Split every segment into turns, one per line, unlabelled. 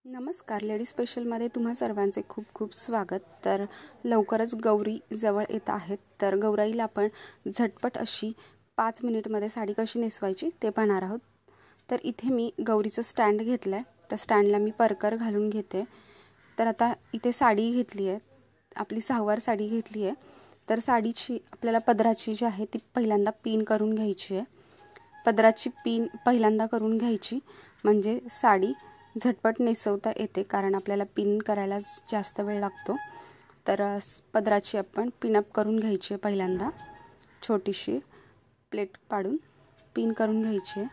नमस्कार, लेडी स्पेशलमध्ये तुम्हा सर्वांचे खूप खूप स्वागत। तर लवकरच गौरी जवळ येत आहेत, तर गौराईला आपण झटपट अशी 5 मिनिटमध्ये साडी कशी नेसवायची ते पाहणार आहोत। तर इथे मी गौरीचं स्टँड घेतलं आहे, त्या स्टँडला मी परकर घालून घेते। तर आता इथे साडी घेतली आहे, आपली सहावार साडी घेतली आहे। तर साडीची आपल्याला पदराची जी आहे ती पहिल्यांदा पिन करून घ्यायची आहे। पदराची पिन पहिल्यांदा करून घ्यायची म्हणजे साडी झटपट नेसवता येते, कारण आपल्याला पिन करायला जास्त वेळ लागतो। तर पदराची आपण पिनअप करून घ्यायची आहे। पहिल्यांदा छोटीशी प्लेट पाडून पिन करून घ्यायची आहे।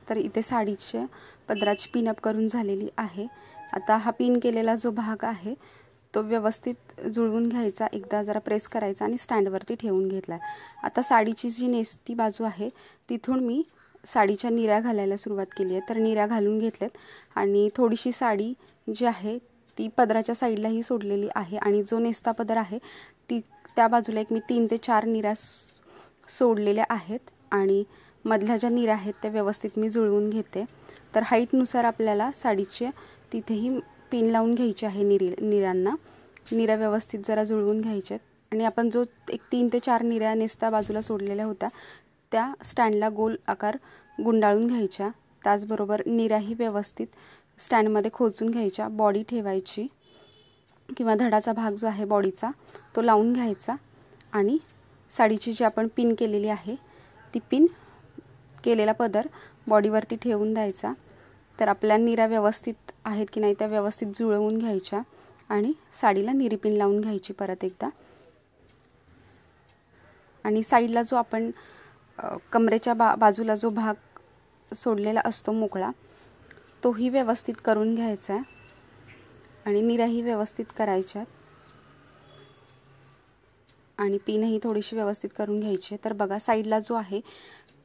तर इथे साडीचे पदराची पिनअप करून झालेली आहे। आता हा पिन केलेला जो भाग आहे तो व्यवस्थित जुळवून घ्यायचा, एकदा जरा प्रेस करायचा आणि स्टँडवरती ठेवून घेतला। आता साडीची जी नेसती बाजू आहे तिथून मी साडीच्या निऱ्या घालायला सुरुवात केली आहे। तर निऱ्या घालून घेतलेत आणि थोडीशी साडी जी आहे ती पदराच्या साईडलाही सोडलेली आहे आणि जो नेसता पदर आहे ती त्या बाजूला एक मी 3 ते 4 निऱ्या सोडलेल्या आहेत आणि मधल्या ज्या निऱ्या आहेत त्या व्यवस्थित मी जुळवून घेते। तर हाईटनुसार आपल्याला साडीचे तिथेही पिन लावून घ्यायची आहे। निऱ्यांना निऱ्या व्यवस्थित जरा जुळवून घ्यायच्यात आणि आपण जो एक 3 ते 4 निऱ्या नेसता बाजूला सोडलेल्या होत्या त्या स्टँडला गोल आकार गुंडाळून घ्यायच्या। त्याचबरोबर निऱ्याही व्यवस्थित स्टँडमध्ये खोचून घ्यायच्या। बॉडी ठेवायची किंवा धडाचा भाग जो आहे बॉडीचा तो लावून घ्यायचा आणि साडीची जी आपण पिन केलेली आहे ती पिन केलेला पदर बॉडीवरती ठेवून द्यायचा। तर आपल्या निऱ्या व्यवस्थित आहेत की नाही त्या व्यवस्थित जुळवून घ्यायच्या आणि साडीला निरी पिन लावून घ्यायची परत एकदा। आणि साईडला जो आपण कमरेच्या बाजूला जो भाग सोडलेला असतो मोकळा तोही व्यवस्थित करून घ्यायचा आहे आणि निऱ्याही व्यवस्थित करायच्या आणि पिनही थोडीशी व्यवस्थित करून घ्यायची। तर बघा साईडला जो आहे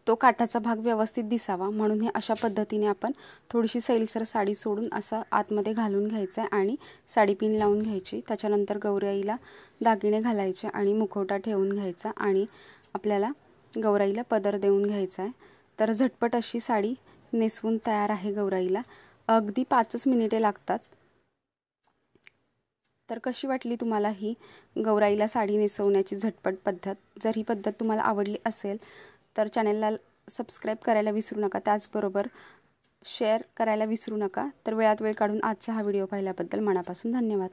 तो काठाचा भाग व्यवस्थित दिसावा म्हणून हे अशा पद्धतीने आपण थोडीशी सैलसर साडी सोडून असं आतमध्ये घालून घ्यायचं आहे आणि साडी पिन लावून घ्यायची। त्याच्यानंतर गौराईला दागिने घालायचे आणि मुखवटा ठेवून घ्यायचा आणि आपल्याला गौराईला पदर देऊन घ्यायचा आहे। तर झटपट अशी साडी नेसवून तयार आहे गौराईला, अगदी 5 मिनिटे लागतात। तर कशी वाटली तुम्हाला ही गौराईला साडी नेसवण्याची झटपट पद्धत? जर ही पद्धत तुम्हाला आवडली असेल तर चॅनलला सबस्क्राईब करायला विसरू नका, त्याचबरोबर शेअर करायला विसरू नका। तर वेळात वेळ काढून आजचा हा व्हिडिओ पाहिल्याबद्दल मनापासून धन्यवाद।